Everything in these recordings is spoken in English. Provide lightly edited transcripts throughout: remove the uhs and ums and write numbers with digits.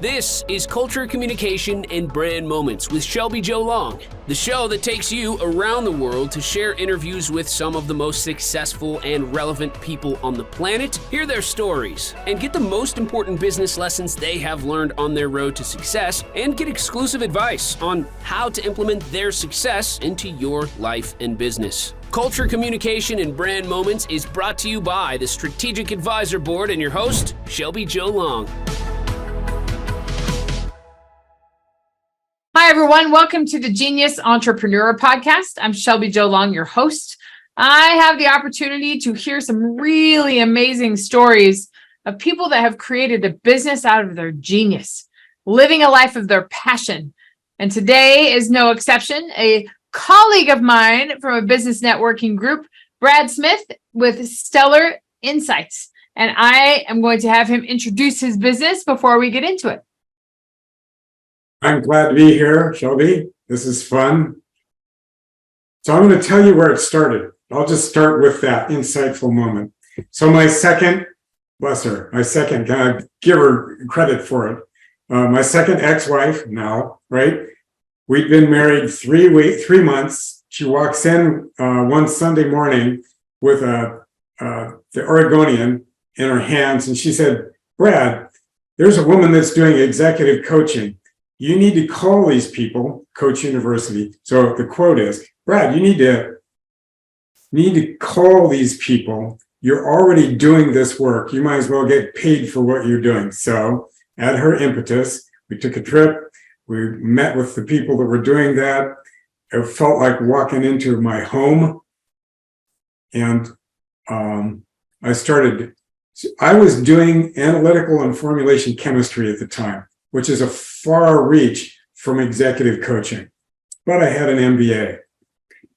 This is Culture, Communication, and Brand Moments with Shelby Joe Long, the show that takes you around the world to share interviews with some of the most successful and relevant people on the planet, hear their stories, and get the most important business lessons they have learned on their road to success, and get exclusive advice on how to implement their success into your life and business. Culture, Communication, and Brand Moments is brought to you by the Strategic Advisor Board and your host, Shelby Joe Long. Hi, everyone. Welcome to the Genius Entrepreneur Podcast. I'm Shelby Joe Long, your host. I have the opportunity to hear some really amazing stories of people that have created a business out of their genius, living a life of their passion. And today is no exception. A colleague of mine from a business networking group, Brad Smith with Stellar Insights. And I am going to have him introduce his business before we get into it. I'm glad to be here, Shelby. This is fun. So I'm going to tell you where it started. I'll just start with that insightful moment. So my second, can I give her credit for it? My second ex-wife now, right? We'd been married 3 months. She walks in one Sunday morning with the Oregonian in her hands, and she said, "Brad, there's a woman that's doing executive coaching. You need to call these people, Coach University." So the quote is, "Brad, you need to call these people. You're already doing this work. You might as well get paid for what you're doing." So at her impetus, we took a trip. We met with the people that were doing that. It felt like walking into my home. And I was doing analytical and formulation chemistry at the time, which is a far reach from executive coaching. But I had an MBA.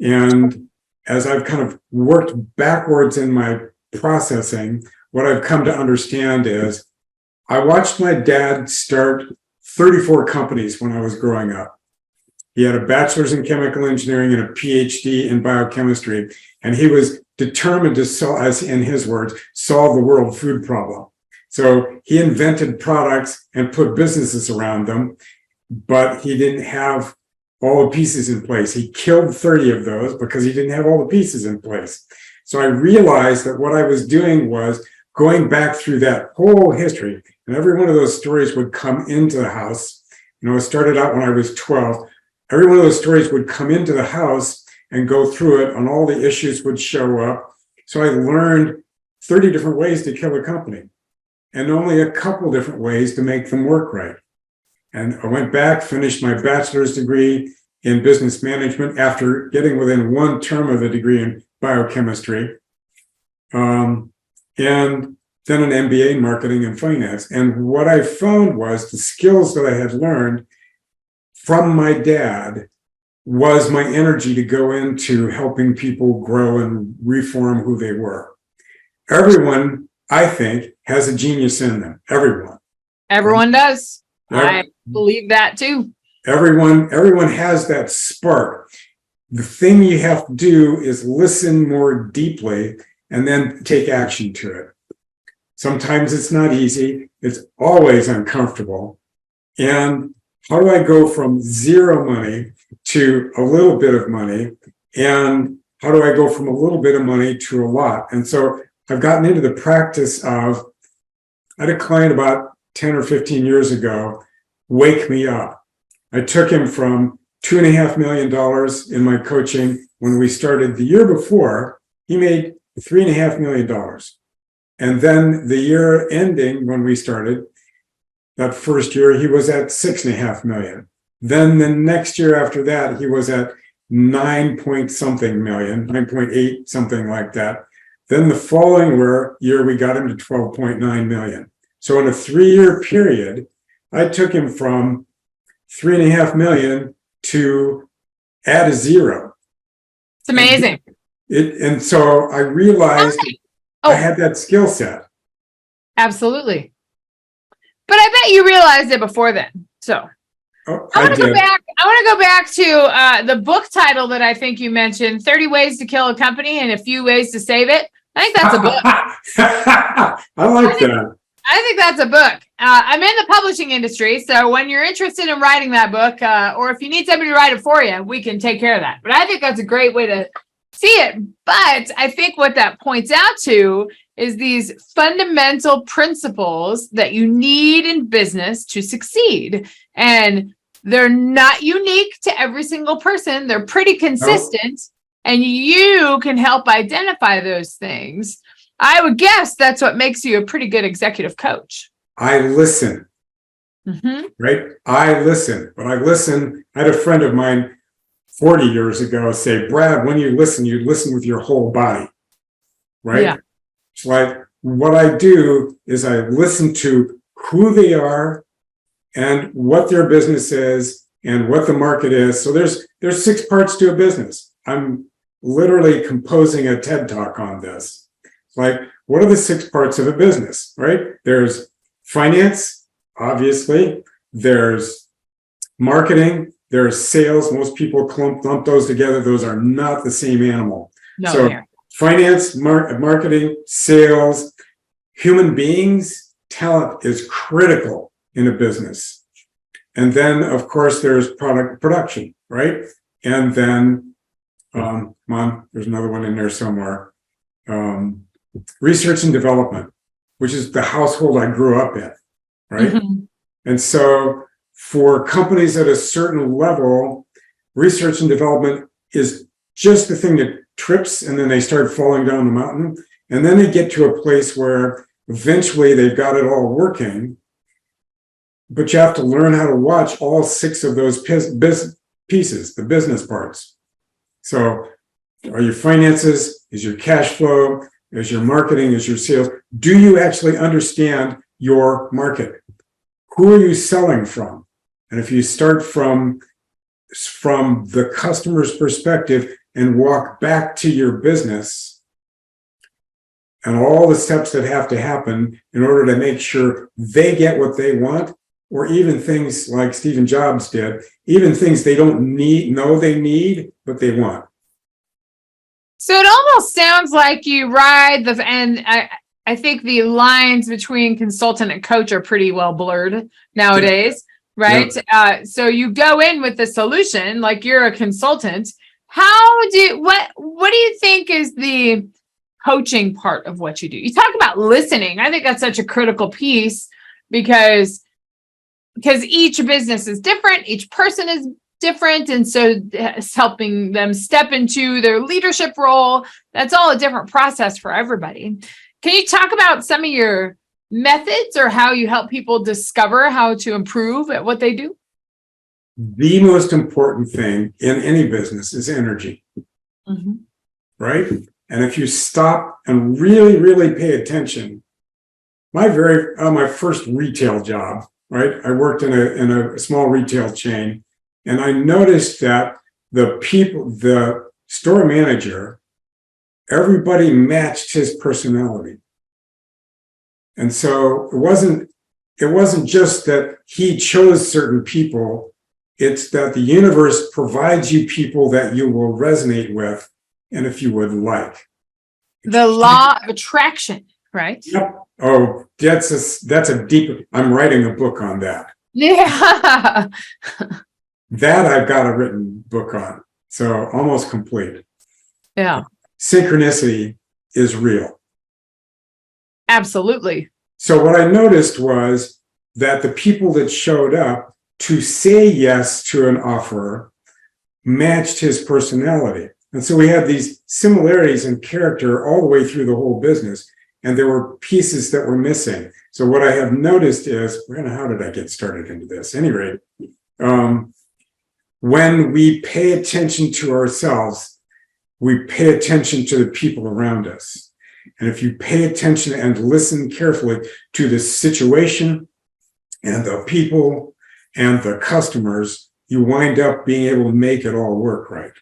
And as I've kind of worked backwards in my processing, what I've come to understand is I watched my dad start 34 companies when I was growing up. He had a bachelor's in chemical engineering and a PhD in biochemistry, and he was determined to, as in his words, solve the world food problem. So he invented products and put businesses around them, but he didn't have all the pieces in place. He killed 30 of those because he didn't have all the pieces in place. So I realized that what I was doing was going back through that whole history, and every one of those stories would come into the house. It started out when I was 12. Every one of those stories would come into the house and go through it, and all the issues would show up. So I learned 30 different ways to kill a company, and only a couple different ways to make them work right. And I went back, finished my bachelor's degree in business management after getting within one term of a degree in biochemistry, and then an MBA in marketing and finance. And what I found was the skills that I had learned from my dad was my energy to go into helping people grow and reform who they were. Everyone, I think, has a genius in them. Everyone Does. I believe that too. Everyone has that spark. The thing you have to do is listen more deeply and then take action to it. Sometimes it's not easy. It's always uncomfortable. And how do I go from zero money to a little bit of money? And how do I go from a little bit of money to a lot? And so I've gotten into the practice of, I had a client about 10 or 15 years ago, wake me up. I took him from $2.5 million in my coaching when we started the year before. He made $3.5 million. And then the year ending when we started, that first year, he was at $6.5 million. Then the next year after that, he was at 9 something million, 9.8, something like that. Then the following year, we got him to 12.9 million. So in a 3-year period, I took him from 3.5 million to add a zero. It's amazing. And so I realized I had that skill set. Absolutely. But I bet you realized it before then. So I want to go back to the book title that I think you mentioned, 30 Ways to Kill a Company and a Few Ways to Save It. I think that's a book. I like that. I think that's a book. I'm in the publishing industry, so when you're interested in writing that book, or if you need somebody to write it for you, we can take care of that. But I think that's a great way to see it. But I think what that points out to is these fundamental principles that you need in business to succeed. And they're not unique to every single person. They're pretty consistent, and you can help identify those things. I would guess that's what makes you a pretty good executive coach. I listen, right? I listen, but I had a friend of mine 40 years ago say, Brad, when you listen with your whole body, right? Yeah. It's like what I do is I listen to who they are and what their business is and what the market is. So there's 6 parts to a business. I'm literally composing a TED Talk on this. Like, what are the 6 parts of a business, right? There's finance, obviously. There's marketing. There's sales. Most people lump those together. Those are not the same animal. No, so finance, marketing, sales, human beings, talent is critical in a business. And then, of course, there's product production, right? And then, come on, there's another one in there somewhere. Research and development, which is the household I grew up in, right? And so for companies at a certain level, research and development is just the thing that trips, and then they start falling down the mountain. And then they get to a place where eventually they've got it all working, but you have to learn how to watch all 6 of those pieces, the business parts. So are your finances, is your cash flow, is your marketing, is your sales? Do you actually understand your market? Who are you selling from? And if you start from the customer's perspective and walk back to your business and all the steps that have to happen in order to make sure they get what they want, or even things like Steve Jobs did, even things they don't know they need, but they want. So it almost sounds like you ride and I think the lines between consultant and coach are pretty well blurred nowadays, right? Yep. So you go in with the solution, like you're a consultant. What do you think is the coaching part of what you do? You talk about listening. I think that's such a critical piece because each business is different, each person is different, and so it's helping them step into their leadership role. That's all a different process for everybody. Can you talk about some of your methods or how you help people discover how to improve at what they do? The most important thing in any business is energy, right? And if you stop and really, really pay attention, my first retail job, right? I worked in a small retail chain, and I noticed that the store manager, everybody matched his personality. And so it wasn't just that he chose certain people, it's that the universe provides you people that you will resonate with and if you would like. The law of attraction, right? Yep. Oh, that's a deep, I'm writing a book on that. Yeah. That I've got a written book on. So almost complete. Yeah. Synchronicity is real. Absolutely. So what I noticed was that the people that showed up to say yes to an offer matched his personality. And so we had these similarities in character all the way through the whole business. And there were pieces that were missing. So what I have noticed is, how did I get started into this? At any rate, when we pay attention to ourselves, we pay attention to the people around us. And if you pay attention and listen carefully to the situation and the people and the customers, you wind up being able to make it all work right.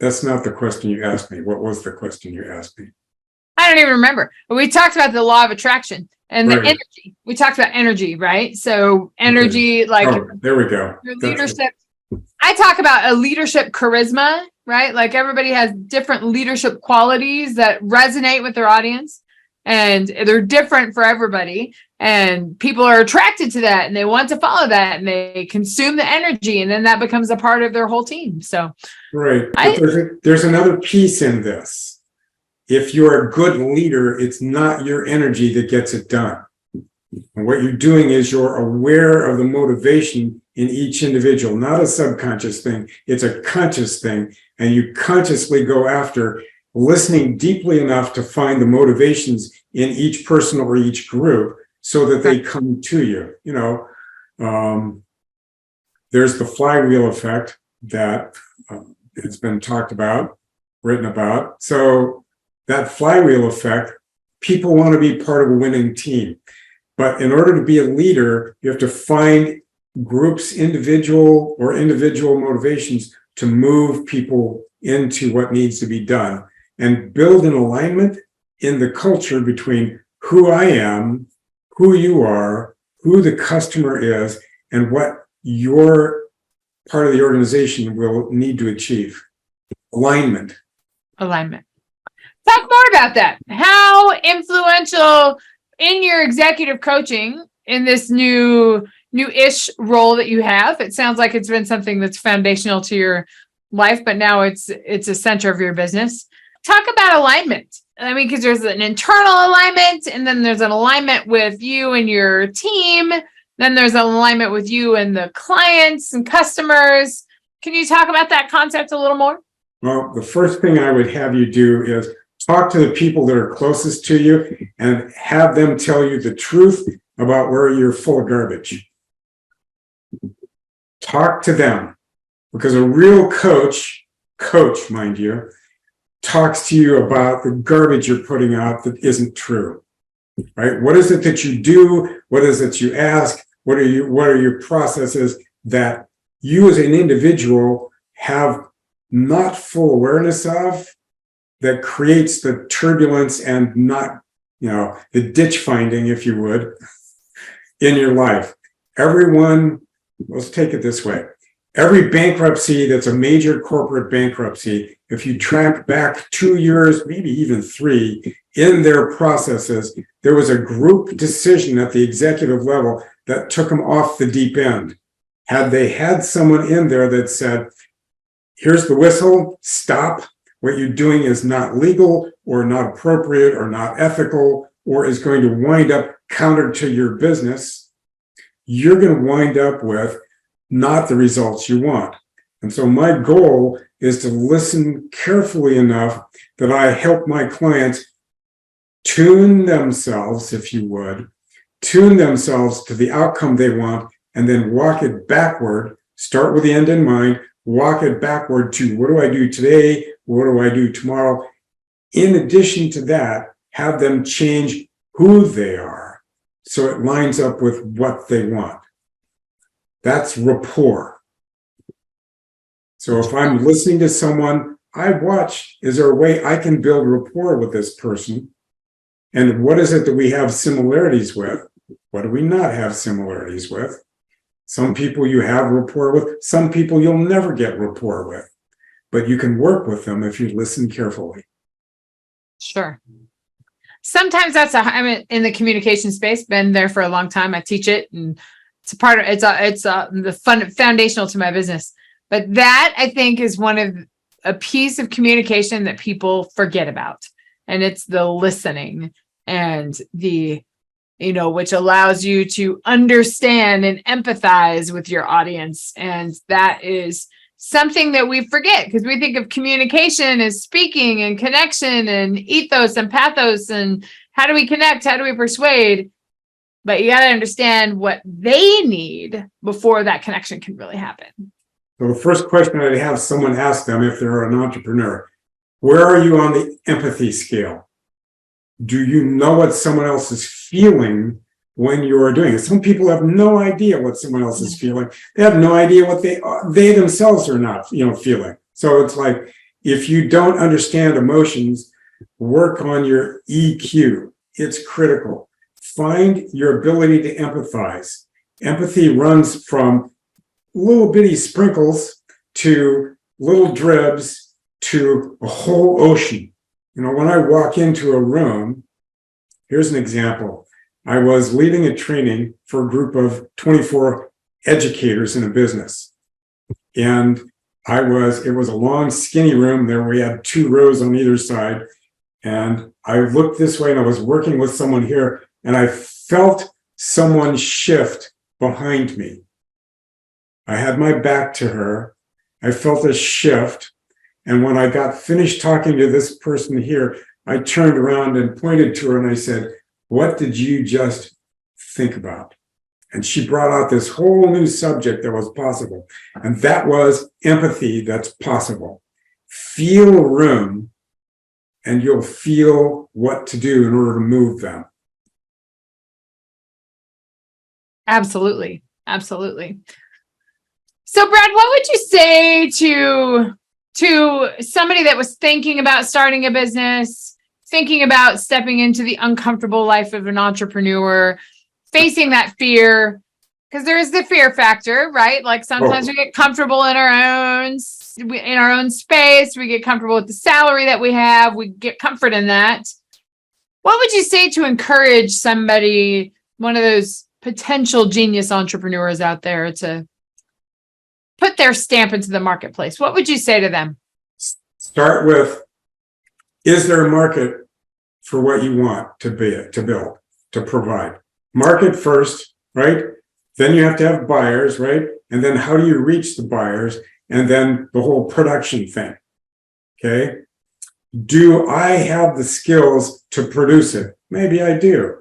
That's not the question you asked me. What was the question you asked me? I don't even remember. We talked about the law of attraction and the energy. We talked about energy, right? So energy, there we go. Your leadership. I talk about a leadership charisma, right? Like everybody has different leadership qualities that resonate with their audience. and they're different for everybody. And people are attracted to that and they want to follow that and they consume the energy, and then that becomes a part of their whole team. So, right. But there's another piece in this. If you're a good leader, it's not your energy that gets it done. And what you're doing is you're aware of the motivation in each individual, not a subconscious thing. It's a conscious thing. And you consciously go after listening deeply enough to find the motivations in each person or each group so that they come to you. You know, there's the flywheel effect that has been talked about, written about. So that flywheel effect, people want to be part of a winning team. But in order to be a leader, you have to find groups, individual motivations to move people into what needs to be done and build an alignment in the culture between who I am, who you are, who the customer is, and what your part of the organization will need to achieve. Alignment. Talk more about that. How influential in your executive coaching in this new-ish role that you have? It sounds like it's been something that's foundational to your life, but now it's a center of your business. Talk about alignment. I mean, because there's an internal alignment, and then there's an alignment with you and your team. Then there's an alignment with you and the clients and customers. Can you talk about that concept a little more? Well, the first thing I would have you do is talk to the people that are closest to you and have them tell you the truth about where you're full of garbage. Talk to them, because a real coach, mind you, talks to you about the garbage you're putting out that isn't true, right? What is it that you do? What is it you ask? What are your processes that you as an individual have not full awareness of, that creates the turbulence and not, the ditch finding, if you would, in your life? Everyone, let's take it this way. Every bankruptcy that's a major corporate bankruptcy, if you track back 2 years, maybe even 3, in their processes, there was a group decision at the executive level that took them off the deep end. Had they had someone in there that said, here's the whistle, stop, what you're doing is not legal or not appropriate or not ethical or is going to wind up counter to your business, you're going to wind up with not the results you want. And so my goal is to listen carefully enough that I help my clients tune themselves, if you would, tune themselves to the outcome they want, and then walk it backward, start with the end in mind, walk it backward to what do I do today? What do I do tomorrow? In addition to that, have them change who they are so it lines up with what they want. That's rapport. So if I'm listening to someone, I watch, is there a way I can build rapport with this person? And what is it that we have similarities with? What do we not have similarities with? Some people you have rapport with, some people you'll never get rapport with, but you can work with them if you listen carefully. Sure. Sometimes I'm in the communication space, been there for a long time. I teach it, and it's the foundational to my business. But that, I think, is a piece of communication that people forget about. And it's the listening and which allows you to understand and empathize with your audience. And that is something that we forget because we think of communication as speaking and connection and ethos and pathos and how do we connect? How do we persuade? But you got to understand what they need before that connection can really happen. So the first question I'd have someone ask them if they're an entrepreneur, where are you on the empathy scale? Do you know what someone else is feeling when you're doing it? Some people have no idea what someone else is feeling. They have no idea what they themselves are not, feeling. So it's like, if you don't understand emotions, work on your EQ. It's critical. Find your ability to empathize. Empathy runs from little bitty sprinkles to little dribs to a whole ocean. When I walk into a room, Here's an example. I was leading a training for a group of 24 educators in a business. And it was a long, skinny room there. We had 2 rows on either side. And I looked this way and I was working with someone here and I felt someone shift behind me. I had my back to her. I felt a shift. And when I got finished talking to this person here, I turned around and pointed to her and I said, "What did you just think about?" And she brought out this whole new subject that was possible. And that was empathy that's possible. Feel a room and you'll feel what to do in order to move them. Absolutely. Absolutely. So Brad, what would you say to somebody that was thinking about starting a business, thinking about stepping into the uncomfortable life of an entrepreneur, facing that fear? Because there is the fear factor, right? Like sometimes we get comfortable in our own space. We get comfortable with the salary that we have. We get comfort in that. What would you say to encourage somebody, one of those potential genius entrepreneurs out there, to put their stamp into the marketplace? What would you say to them? Start with, is there a market for what you want to build, to provide? Market first, right? Then you have to have buyers, right? And then how do you reach the buyers? And then the whole production thing, okay? Do I have the skills to produce it? Maybe I do,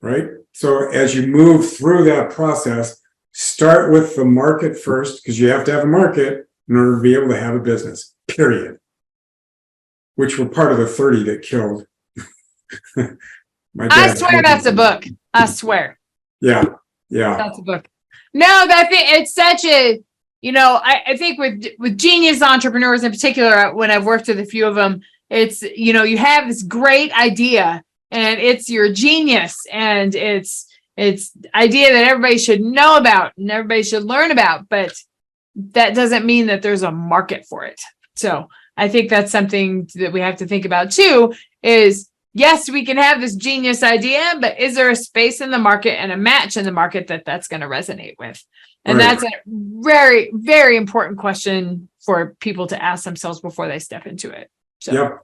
right? So as you move through that process, start with the market first, because you have to have a market in order to be able to have a business, period. Which were part of the 30 that killed my dad. I swear that's a book. I swear. Yeah. That's a book. No, I think it's such a, I think with genius entrepreneurs in particular, when I've worked with a few of them, it's, you have this great idea and it's your genius and it's idea that everybody should know about and everybody should learn about, but that doesn't mean that there's a market for it. So I think that's something that we have to think about too, is yes, we can have this genius idea, but is there a space in the market and a match in the market that's going to resonate with? And right. That's a very, very important question for people to ask themselves before they step into it. So.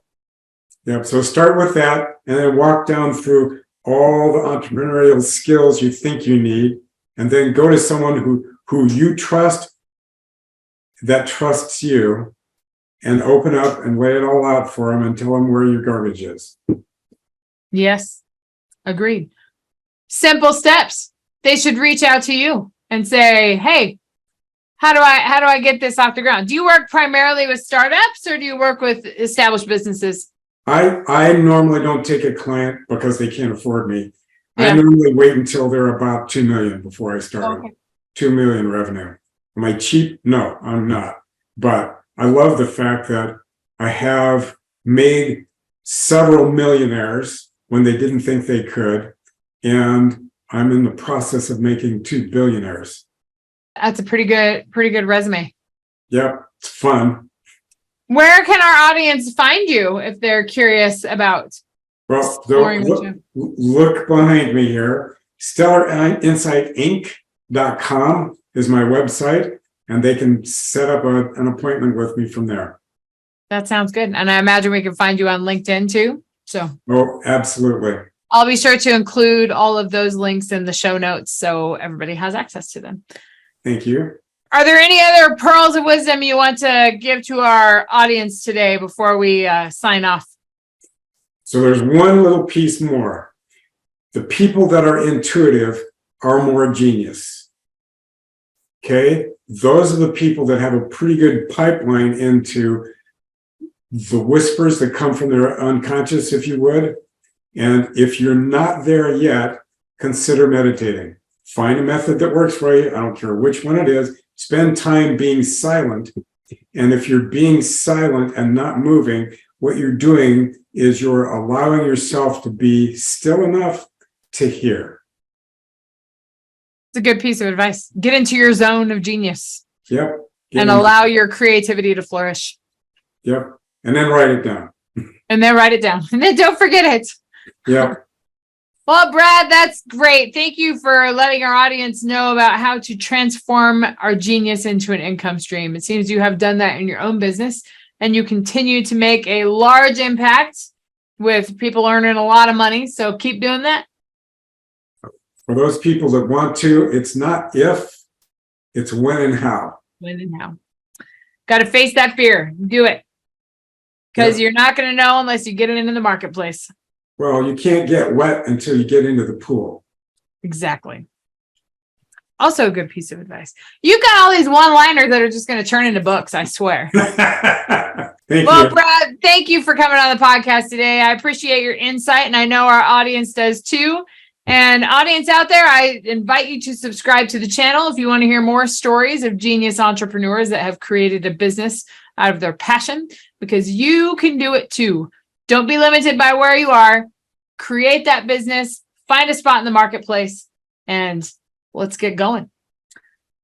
Yep. So start with that and then walk down through all the entrepreneurial skills you think you need, and then go to someone who you trust, that trusts you, and open up and lay it all out for them and tell them where your garbage is. Yes, agreed. Simple steps. They should reach out to you and say, "Hey, how do I get this off the ground?" Do you work primarily with startups or do you work with established businesses? I normally don't take a client because they can't afford me. Yeah. I normally wait until they're about 2 million before I start. Okay. 2 million revenue. Am I cheap? No, I'm not. But I love the fact that I have made several millionaires when they didn't think they could. And I'm in the process of making 2 billionaires. That's a pretty good resume. Yep. It's fun. Where can our audience find you if they're curious about? Well, look behind me here. StellarInsightInc.com is my website, and they can set up an appointment with me from there. That sounds good. And I imagine we can find you on LinkedIn too. Oh, absolutely. I'll be sure to include all of those links in the show notes so everybody has access to them. Thank you. Are there any other pearls of wisdom you want to give to our audience today before we sign off? So there's one little piece more. The people that are intuitive are more genius. Okay? Those are the people that have a pretty good pipeline into the whispers that come from their unconscious, if you would. And if you're not there yet, consider meditating. Find a method that works for you. I don't care which one it is. Spend time being silent. And if you're being silent and not moving, what you're doing is you're allowing yourself to be still enough to hear. It's a good piece of advice. Get into your zone of genius. Yep. And allow your creativity to flourish. Yep. And then write it down. And then don't forget it. Yeah. Well, Brad, that's great. Thank you for letting our audience know about how to transform our genius into an income stream. It seems you have done that in your own business, and you continue to make a large impact with people earning a lot of money. So keep doing that. For those people that want to, it's not if, it's when and how. When and how. Got to face that fear. Do it. Because you're not going to know unless you get it into the marketplace. Well, you can't get wet until you get into the pool. Exactly. Also a good piece of advice. You've got all these one-liners that are just going to turn into books, I swear. Thank Well, you. Brad, thank you for coming on the podcast today. I appreciate your insight, and I know our audience does too. And audience out there, I invite you to subscribe to the channel if you want to hear more stories of genius entrepreneurs that have created a business out of their passion, because you can do it too. Don't be limited by where you are. Create that business, find a spot in the marketplace, and let's get going.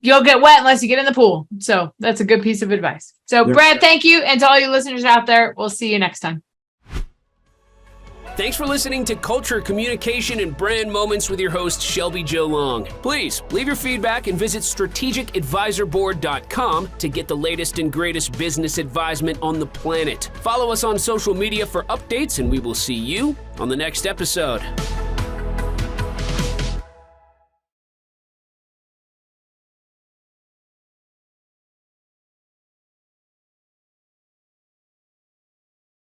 You'll get wet unless you get in the pool. So that's a good piece of advice. So Brad, thank you. And to all you listeners out there, we'll see you next time. Thanks for listening to Culture, Communication, and Brand Moments with your host, Shelby Joe Long. Please leave your feedback and visit strategicadvisorboard.com to get the latest and greatest business advisement on the planet. Follow us on social media for updates, and we will see you on the next episode.